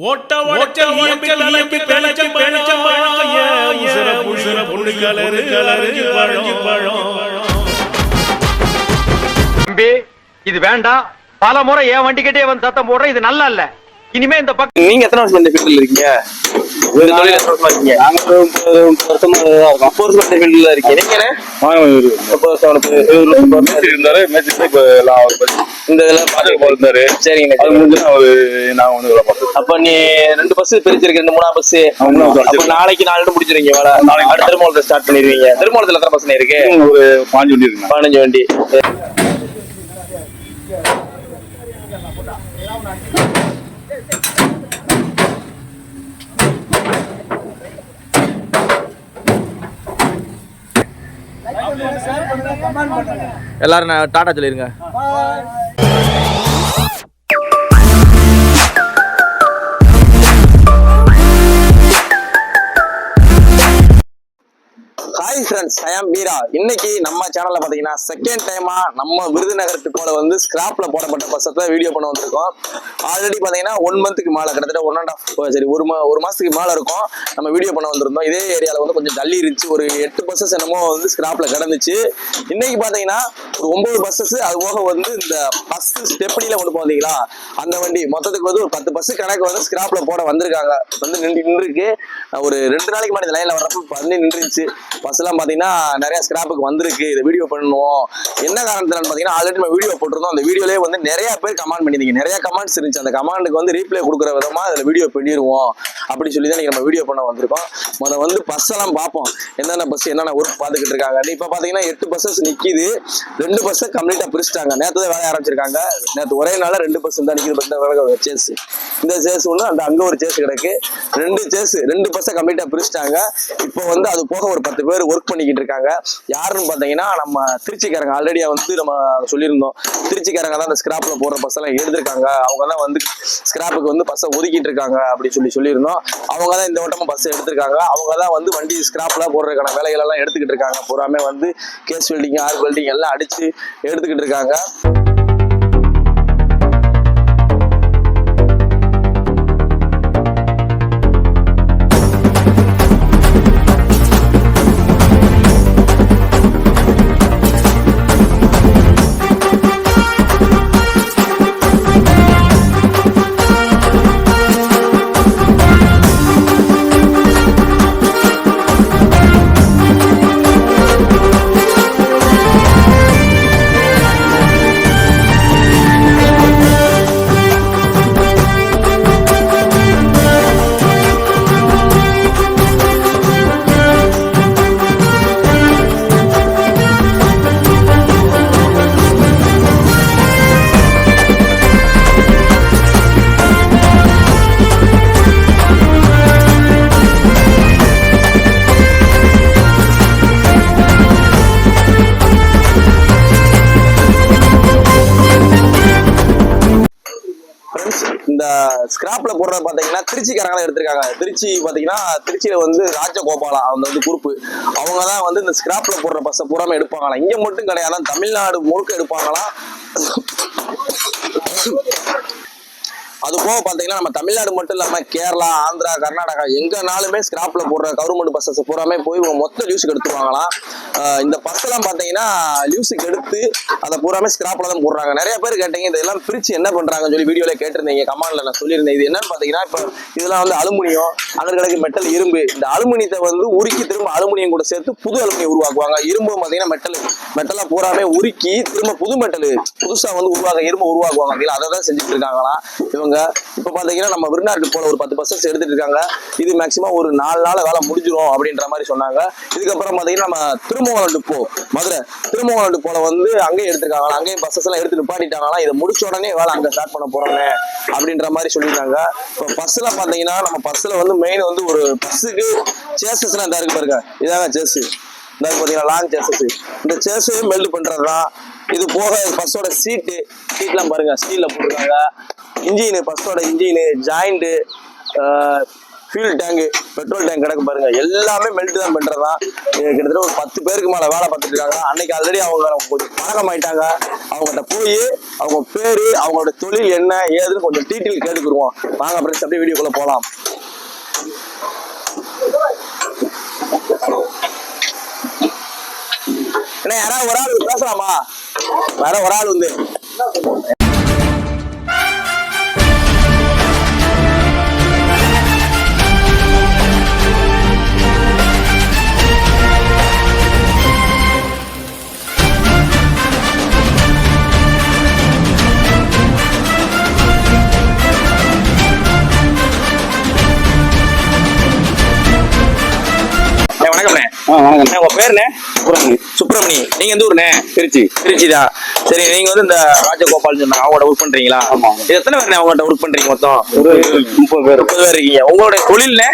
ஓட்ட ஓட்ட இயம்பி பெணச்சம் உசுர புசுர புண்ணு கலரு கலரு பழம் தம்பி இது வேண்டாம். பல முறை என் வண்டிக்கிட்டே வந்து சத்தம் போடுற இது நல்லா இல்ல. இனிமே இந்த பக்கம் நீங்க எத்தனை வருஷம் இந்த ஃபீல்ட்ல இருக்கீங்க? ஒரு தொழில் எத்தனை வருஷமா இருக்கீங்க? நாங்க 30 வருஷமா தான் இருக்கோம். 30 வருஷமா இந்த ஃபீல்ட்ல இருக்கீங்க. நீங்க என்ன? 30 வருஷம் இருந்தாரு. மேட்ச்ல இப்ப எல்லாம் இந்த இதெல்லாம் பாத்துட்டு போறாரு. சரிங்க. அது முடிஞ்சு நான் வந்து வேலை பார்த்தேன். அப்ப நீ 2 பஸ் பிரிச்சிருக்க, 2 பஸ். அப்ப நாளைக்கு 4 முடிச்சிருக்கீங்க வேலை. நாளைக்கு திருமூலத்தை ஸ்டார்ட் பண்ணிடுவீங்க. திருமூலத்துல எத்தனை பஸ் இருக்கு? ஒரு 5 வண்டி இருக்கு. 15 வண்டி. எல்லாரும் டாடா சொல்லிருங்க. ஹாய் ஃப்ரெண்ட்ஸ், ஐ ஆம் பீரா. இன்னைக்கு நம்ம சேனல்ல பாத்தீங்கன்னா செகண்ட் டைமா நம்ம விருதுநகருக்கு போல வந்து ஸ்கிராப்ல போடப்பட்ட பஸ்ஸை வீடியோ பண்ண வந்திருக்கோம். ஆல்ரெடி பாத்தீங்கன்னா 1 மந்த்துக்கு மேல, கிட்டத்தட்ட 1.5 சரி ஒரு மாசத்துக்கு மேல இருக்கும் நம்ம வீடியோ பண்ண வந்திருந்தோம். இதே ஏரியால வந்து கொஞ்சம் தள்ளி இருந்துச்சு. ஒரு 8 பஸ்ஸஸ் என்னமோ வந்து ஸ்கிராப்ல கிடந்துச்சு. இன்னைக்கு பாத்தீங்கன்னா ஒரு 9 பஸ்ஸஸ், அது போக வந்து இந்த பஸ் ஸ்டெப்னில கொண்டு போவீங்களா அந்த வண்டி, மொத்தத்துக்கு வந்து ஒரு 10 பஸ் கணக்கு வந்து ஸ்கிராப்ல போட வந்திருக்காங்க. வந்து நின்றுருக்கு. ஒரு 2 நாளைக்கு முன்னாடி இந்த லைன்ல வர்றப்ப பண்ணி நின்றுச்சு. பஸ் எல்லாம் பாத்தீங்கன்னா நிறைய ஸ்கிராப்புக்கு வந்திருக்கு. இதை வீடியோ பண்ணுவோம். என்ன காரணத்துல பாத்தீங்கன்னா ஆல்ரெடி நம்ம வீடியோ போட்டிருந்தோம். அந்த வீடியோலயே வந்து நிறைய பேர் கமெண்ட் பண்ணிருந்தீங்க. நிறைய கமெண்ட்ஸ் இருந்துச்சு. அந்த கமெண்ட்டுக்கு வந்து ரீப்ளை கொடுக்குற விதமா அதுல வீடியோ பண்ணிடுவோம் அப்படி சொல்லி தான் நம்ம வீடியோ பண்ண வந்திருக்கோம். முதல்ல வந்து பஸ் எல்லாம் பார்ப்போம். என்னென்ன பஸ் என்னென்ன ஒர்க் பார்த்துக்கிட்டு இருக்காங்க. இப்ப பாத்தீங்கன்னா 8 பஸ்ஸஸ் நிக்குது. 2 பஸ் கம்ப்ளீட்டா பிரிச்சுட்டாங்க. நேற்று தான் வேலையை ஆரம்பிச்சிருக்காங்க. நேற்று ஒரே நாள் 2 பஸ் தான் நிக்குது. சேஸ் இந்த சேஸ் ஒண்ணு, அந்த அங்க ஒரு சேஸ் கிடக்கு. 2 பஸ்ஸை கம்ப்ளீட்டா பிரிச்சுட்டாங்க. இப்போ வந்து அது போக ஒரு 10 பேர் ஒர்க் பண்ணிக்கிட்டு இருக்காங்க. யாருன்னு பாத்தீங்கன்னா நம்ம திருச்சிக்காரங்க. ஆல்ரெடி வந்து நம்ம சொல்லியிருந்தோம், திருச்சிக்காரங்க தான் அந்த ஸ்கிராப்ல போடுற பஸ் எல்லாம் எடுத்திருக்காங்க. அவங்க தான் வந்து ஸ்கிராப்புக்கு வந்து பஸ்ஸை ஒதுக்கிட்டு இருக்காங்க அப்படி சொல்லியிருந்தோம். அவங்க தான் இந்த வட்டமும் பஸ் எடுத்திருக்காங்க. அவங்க தான் வந்து வண்டி ஸ்கிராப்ல போடுறதுக்கான வேலைகள் எல்லாம் எடுத்துக்கிட்டு இருக்காங்க. பூராமே வந்து கேஸ் வெல்டிங், ஆர்க் வெல்டிங் எல்லாம் அடிச்சு எடுத்துக்கிட்டு இருக்காங்க. இந்த ஸ்கிராப்ல போடுறது பாத்தீங்கன்னா திருச்சிக்காரங்க எடுத்திருக்காங்க. திருச்சி பாத்தீங்கன்னா திருச்சியில வந்து ராஜகோபாலா அந்த வந்து குரூப், அவங்க தான் வந்து இந்த ஸ்கிராப்ல போடுற பஸ்ஸை பூராம எடுப்பாங்களாம். இங்க மட்டும் கிடையாது, தமிழ்நாடு முழுக்க எடுப்பாங்களாம். அது போக பாத்தீங்கன்னா நம்ம தமிழ்நாடு மட்டும் இல்லாம கேரளா, ஆந்திரா, கர்நாடகா எங்கனாலுமே ஸ்கிராப்ல போடுற கவர்மெண்ட் பஸ்ஸஸ் பூராமே போய் மொத்த லியூஸுக்கு எடுத்துருவாங்களாம். இந்த பஸ் எல்லாம் பாத்தீங்கன்னா லியூஸுக்கு எடுத்து அதை பூராமே ஸ்கிராப்ல தான் போடுறாங்க. நிறைய பேர் கேட்டீங்க இதெல்லாம் பிரிச்சு என்ன பண்றாங்கன்னு சொல்லி வீடியோல கேட்டிருந்தீங்க. கமாண்ட்ல நான் சொல்லியிருந்தேன். இது என்னன்னு பாத்தீங்கன்னா இப்ப இதெல்லாம் வந்து அலுமினியம், அங்கே கிடக்கு மெட்டல், இரும்பு. இந்த அலுமினியத்தை வந்து உருக்கி திரும்ப அலுமினியம் கூட சேர்த்து புது அலுமினியம் உருவாக்குவாங்க. இரும்பு பாத்தீங்கன்னா மெட்டலா பூராமே உருக்கி திரும்ப புது மெட்டல் புதுசா வந்து இரும்பு உருவாக்குவாங்க. அதை தான் செஞ்சுட்டு இருக்காங்களாம் இவங்க. இப்ப பாத்தீங்கன்னா நம்ம விருதுநகருக்கு போல ஒரு 10 பஸ்ஸஸ் எடுத்துட்டு இருக்காங்க. இது மேக்சிமம் ஒரு 4 நாள் வேலை முடிஞ்சிடும் அப்படின்ற மாதிரி சொன்னாங்க. இதுக்கப்புறம் பாத்தீங்கன்னா நம்ம திருமங்கலம் டிப்போ, மதுரை திருமங்கலம் டிப்போல வந்து அங்கேயும் எடுத்திருக்காங்க. அங்கேயும் பஸ்ஸஸ் எல்லாம் எடுத்து நிப்பாட்டிட்டாங்களா. இதை முடிச்ச உடனே வேலை அங்க ஸ்டார்ட் பண்ண போறாங்க அப்படின்ற மாதிரி சொல்லியிருக்காங்க. இப்போ பஸ் எல்லாம் பாத்தீங்கன்னா நம்ம பஸ்ல வந்து மெயின் வந்து ஒரு பஸ்ஸுக்கு சேசஸ் எல்லாம் இதா இருக்கு பாருங்க. இதாங்க சேஸ். இந்த பாத்தீங்கன்னா லாங் சேசஸ். இந்த சேஸையும் மெல்ட் பண்றதுதான். இது போக பஸ்ஸோட சீட்லாம் பாருங்க, ஸ்டீல்ல போட்டிருக்காங்க. இன்ஜின், பஸ்ஸோட engine, joint, fuel tank, petrol tank கிடக்கு பாருங்க. எல்லாமே மெல்ட் தான் பண்றதுதான். கிட்டத்தட்ட ஒரு 10 பேருக்கு மேல வேலை பார்த்துட்டு இருக்காங்க. அன்னைக்கு ஆல்ரெடி அவங்க கொஞ்சம் பழக்கமாயிட்டாங்க. அவங்ககிட்ட போய் அவங்க பேரு, அவங்களோட தொழில் என்ன ஏதுன்னு கொஞ்சம் டீட்டெயில் கேட்டுக்குருவோம். வாங்க ஃப்ரெண்ட்ஸ், அப்படியே வீடியோக்குள்ள போலாம். ஏன்னா யாராவது ஒரு ஆள் பேசலாமா? வேற ஒரு ஆள் வந்து வணக்கம்ண்ணே. உங்க பேருண்ணே? சுப்பிரமணி. நீங்க எந்த ஊருண்ணே? திருச்சி. திருச்சி தான். சரி, நீங்க வந்து இந்த ராஜகோபால் சொன்னாங்க, அவங்களோட ஒர்க் பண்றீங்களா? ஆமா. எத்தனை பேர் அவங்கள்ட்ட ஒர்க் பண்றீங்க மொத்தம்? ஒரு 30 பேர் இருக்கீங்க. உங்களுடைய தொழில்னே?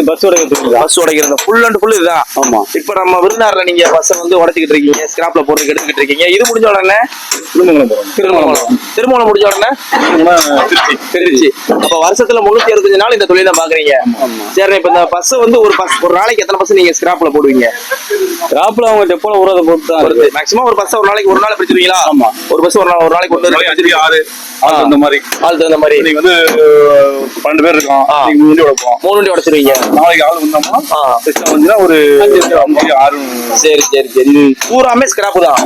பஸ் உடைக்கிறது. பஸ் உடைக்கிறது ஃபுல் அண்ட் ஃபுல் இதுதான். ஆமா. இப்ப நம்ம விருந்தாறுல நீங்க பஸ் வந்து உடைச்சிக்கிட்டு இருக்கீங்க, ஸ்கிராப்ல போறதுக்கு எடுத்துக்கிட்டு இருக்கீங்க. இது முடிஞ்ச உடனே திருமணம் முடிஞ்ச உடனே திருச்சி. அப்ப வருஷத்துல 365 நாள் இந்த தொழில பாக்குறீங்க. சரி, இப்ப இந்த பஸ் வந்து ஒரு நாளைக்கு எத்தனை பஸ் நீங்க ஸ்கிராப்ல போடுவீங்க? ஸ்கிராப்ல அவங்க டெப்போல உரத போட்டு தான் மேக்ஸிமம் ஒரு பஸ் ஒரு நாளைக்கு ஒரு நாள் பிடிச்சிருவீங்களா? ஆமா. ஒரு பஸ் ஒரு நாளைக்கு 6 ஆள் தகுந்த மாதிரி. நீங்க வந்து 12 பேர் இருக்கோம். 3 வண்டி உடைப்போம். 3 வண்டி உடைச்சிருவீங்க. நாளைக்கு ஆள் வந்தோம்னா சிஸ்டம் வந்துன்னா ஒரு 5 6. சரி. இது பூராமே ஸ்கிராப் தான்.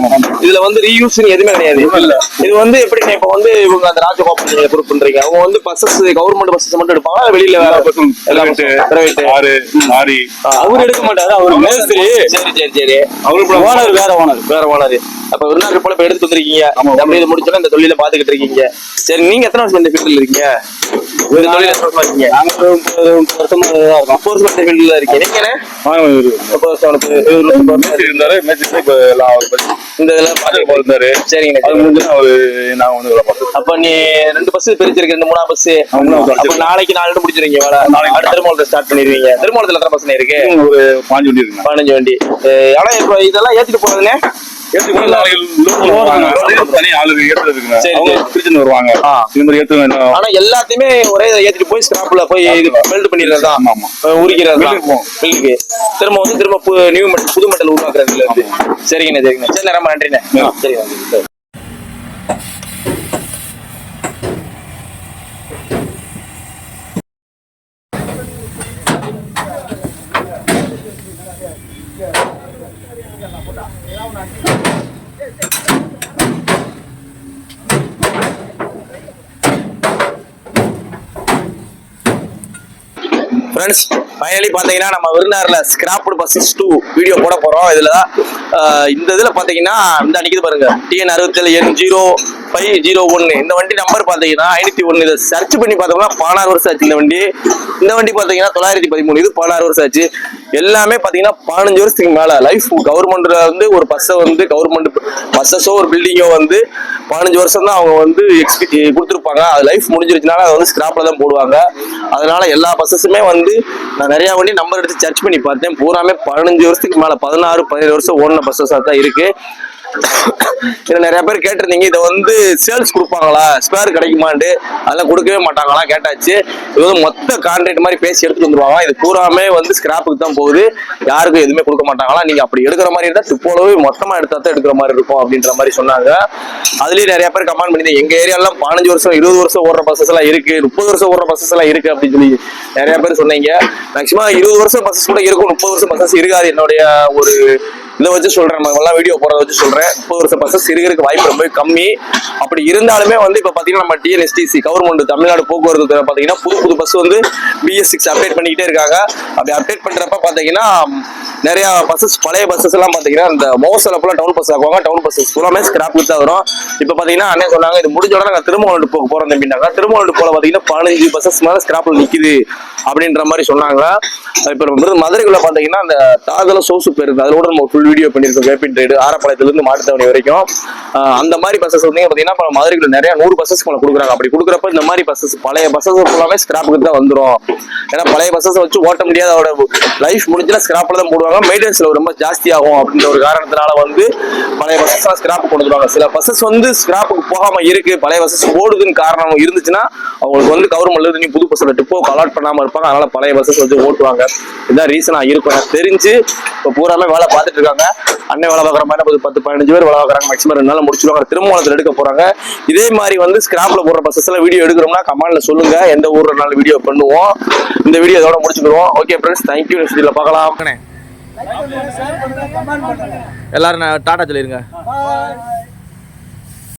இதுல வந்து ரீயூஸ் எதுவுமே கிடையாது. இல்ல, இது வந்து எப்படின்னா இப்ப வந்து இவங்க அந்த ராஜகோபால் நீங்க குரூப் பண்றீங்க, அவங்க வந்து பஸ்ஸஸ் கவர்மெண்ட் பஸ்ஸஸ் மட்டும் எடுப்பாங்க, வெளியில வேற பஸ் பிரைவேட் லாரி அவரு எடுக்க மாட்டாரு. அவரு மேஸ்திரி. சரி. அவருக்கு ஓனர் வேற ஓனர். அப்ப ஒரு நாள் போல எடுத்து வந்திருக்கீங்க. அப்படி இது முடிச்சோன்னா இந்த தொழில பாத்துக்கிட்டு இருக்கீங்க. சரி, நீங்க எத்தனை வருஷம் இந்த ஃபீல்ட்ல இருக்கீங்க? ஒரு தொழில எத்தனை வருஷமா இருக்கீங்க? நாங்க 30 வருஷமா இருக்கோம். 30 வருஷம் இந்த ஃபீல்ட்ல இருக்கீங்க. நீங்க 30 வருஷம் இருந்தாரு. இப்ப எல்லாம் இந்த இதெல்லாம் பாத்துட்டு இருந்தாரு. சரிங்க. அது முடிஞ்சு நான் வந்து வேலை பார்த்தேன். அப்ப நீ 2 பஸ் பிரிச்சிருக்க, 3ஆம் பஸ். அப்ப நாளைக்கு 4 முடிச்சிருக்கீங்க வேலை. நாளைக்கு திருமணத்தை ஸ்டார்ட் பண்ணிடுவீங்க. திருமணத்துல எத்தனை பஸ் இருக்கு? ஒரு 15 வண்டி இருக்கு. 15 வண்டி. ஆனா இப்ப இதெல்லாம் ஏத்திட்டு போறதுன்னு ஆனா எல்லாத்தையுமே ஒரே ஏத்திட்டு போய் ஸ்கிராப்ல போய் மெல்ட் பண்ணிடுறதா, உரிக்கிறதா மில்லுக்கு. திரும்ப நியூ மெட்டல், புது மெட்டல் உருவாக்குறதுல இருந்து. சரிங்கண்ணே. சரி, ரொம்ப நன்றிண்ணே. சரி. ஃப்ரெண்ட்ஸ், ஃபைனலி பாத்தீங்கன்னா நம்ம விருந்தாறுல ஸ்கிராப்டு பஸ்ஸஸ் 2 வீடியோ போட போறோம். இந்த இதுல பாத்தீங்கன்னா இந்த அன்னைக்கு பாருங்க, TN 67N0501. இந்த வண்டி நம்பர் பாத்தீங்கன்னா 501. இதை சர்ச் பண்ணி பார்த்தோம்னா 16 வருஷம் ஆச்சு இந்த வண்டி பாத்தீங்கன்னா 913. இது 16 வருஷம் ஆச்சு. எல்லாமே பாத்தீங்கன்னா 15 வருஷத்துக்கு மேல லைஃப். கவர்மெண்ட்ல வந்து ஒரு பஸ்ஸை வந்து கவர்மெண்ட் பஸ்ஸஸோ ஒரு பில்டிங்கோ வந்து 15 வருஷம் தான் அவங்க வந்து கொடுத்துருப்பாங்க. அது லைஃப் முடிஞ்சிருச்சுனால அதை வந்து ஸ்கிராப்ல தான் போடுவாங்க. அதனால எல்லா பஸ்ஸஸுமே வந்து நான் நிறைய வண்டி நம்பர் எடுத்து சர்ச் பண்ணி பார்த்தேன். பூராமே 15 வருஷத்துக்கு மேல 16 17 வருஷம் ஓடின பஸ்ஸஸா தான் இருக்கு. நிறைய பேர் கேட்டிருந்தீங்க, இதை வந்து சேல்ஸ் கொடுப்பாங்களா, ஸ்பேர் கிடைக்குமாண்டு. அதெல்லாம் கொடுக்கவே மாட்டாங்களா கேட்டாச்சு. இது வந்து மொத்த கான்ட்ராக்ட் மாதிரி பேசி எடுத்துட்டு வந்துருவாங்க. இது பூராமே வந்து ஸ்கிராப்புக்கு தான் போகுது, யாருக்கும் எதுவுமே கொடுக்க மாட்டாங்களா. நீங்க அப்படி எடுக்கிற மாதிரி இருந்தா டிப்போலவே மொத்தமா எடுத்தா தான் எடுக்கிற மாதிரி இருக்கும் அப்படின்ற மாதிரி சொன்னாங்க. அதுலயும் நிறைய பேர் கமெண்ட் பண்ணி, எங்க ஏரியாலாம் 15 வருஷம் 20 வருஷம் ஓடுற பஸ்ஸஸ் எல்லாம் இருக்கு, 30 வருஷம் ஓடுற பஸ்ஸஸ் எல்லாம் இருக்கு அப்படின்னு சொல்லி நிறைய பேர் சொன்னீங்க. மேக்சிமம் 20 வருஷம் பஸ்ஸஸ் கூட இருக்கும், 30 வருஷம் பஸ்ஸஸ் இருக்காது. என்னுடைய ஒரு இதை வச்சு சொல்றேன், எல்லாம் வீடியோ போறத வச்சு சொல்றேன். 30 வருஷம் பஸ்ஸஸ் இருக்கிறதுக்கு வாய்ப்பு ரொம்ப கம்மி. அப்படி இருந்தாலுமே வந்து இப்ப பாத்தீங்கன்னா நம்ம TNSTC கவர்மெண்ட் தமிழ்நாடு போக்குவரத்து பாத்தீங்கன்னா புது பஸ் வந்து BS6 அப்டேட் பண்ணிக்கிட்டே இருக்காங்க. அப்படி அப்டேட் பண்றப்ப பாத்தீங்கன்னா நிறைய பஸ்ஸஸ், பழைய பஸ்ஸஸ் எல்லாம் பாத்தீங்கன்னா இந்த மோசல போல டவுன் பஸ் ஆக்குவாங்க. டவுன் பஸ்ஸஸ் எல்லாமே ஸ்கிராப்க்கு தான் வரும். இப்ப பாத்தீங்கன்னா அண்ணே சொன்னாங்க, இது முடிஞ்ச உடனே நாங்க திருமணம் போக போறோம் அப்படின்னாங்க. திருமணம் போல பாத்தீங்கன்னா 15 பஸ்ஸஸ் மேல ஸ்கிராப்ல நிக்குது அப்படின்ற மாதிரி சொன்னாங்க. இப்ப மதுரைக்குள்ள பாத்தீங்கன்னா அந்த தாதல சோசு பேர் இருக்கு, அதோட நம்ம ஃபுல் வீடியோ பண்ணிருக்கோம். வேப்பின் ரைடு ஆரப்பாளையத்துல இருந்து மாட்டுத்தாவணி வரைக்கும். அந்த மாதிரி பஸ்ஸஸ் வந்து பாத்தீங்கன்னா மதுரைக்குள்ள நிறைய 100 பஸ்ஸஸ் கொடுக்குறாங்க. அப்படி கொடுக்குறப்ப இந்த மாதிரி பஸ்ஸஸ் பழைய பஸ்ஸஸ் எல்லாமே ஸ்கிராப்புக்கு தான் வந்துடும். ஏன்னா பழைய பஸ்ஸஸ் வச்சு ஓட்ட முடியாத அதோட லைஃப் முடிஞ்சுனா ஸ்கிராப்ல தான் போடுவாங்க. மெயின்டெனன்ஸ் ரொம்ப ஜாஸ்தி ஆகும் அப்படின்ற ஒரு காரணத்தினால வந்து பழைய பஸ்ஸஸ் ஸ்கிராப் கொண்டு வந்துருவாங்க. சில பஸ்ஸஸ் வந்து ஸ்கிராப்புக்கு போகாம இருக்கு, பழைய பஸ்ஸஸ் ஓடுதுன்னு காரணம் இருந்துச்சுன்னா அவங்களுக்கு வந்து கவர்மெண்ட்ல இருந்து புது பஸ்ஸில் டிப்போ அலாட் பண்ணாம இருப்பாங்க. அதனால பழைய பஸ்ஸஸ் வந்து ஓட்டுவாங்க. இதுதான் ரீசனா இருக்கும். எனக்கு தெரிஞ்சு இப்போ பூராமே வேலை பார்த்துட்டு இருக்காங்க. அண்ணன் வேலை பார்க்குற மாதிரி 10-15 பேர் வேலை பார்க்குறாங்க. மேக்ஸிமம் 2 நாள் முடிச்சிருவாங்க. திருமணத்தில் எடுக்க போறாங்க. இதே மாதிரி வந்து ஸ்கிராப்ல போடுற பஸ்ஸஸ் எல்லாம் வீடியோ எடுக்கிறோம்னா கமெண்ட்ல சொல்லுங்க, எந்த ஊர்னாலும் வீடியோ பண்ணுவோம். இந்த வீடியோ இதோட முடிச்சுக்கிறோம். Okay friends, thank you. நெக்ஸ்ட் வீடியோல பார்க்கலாம். எல்லாரும் டாடா சொல்லிருங்க.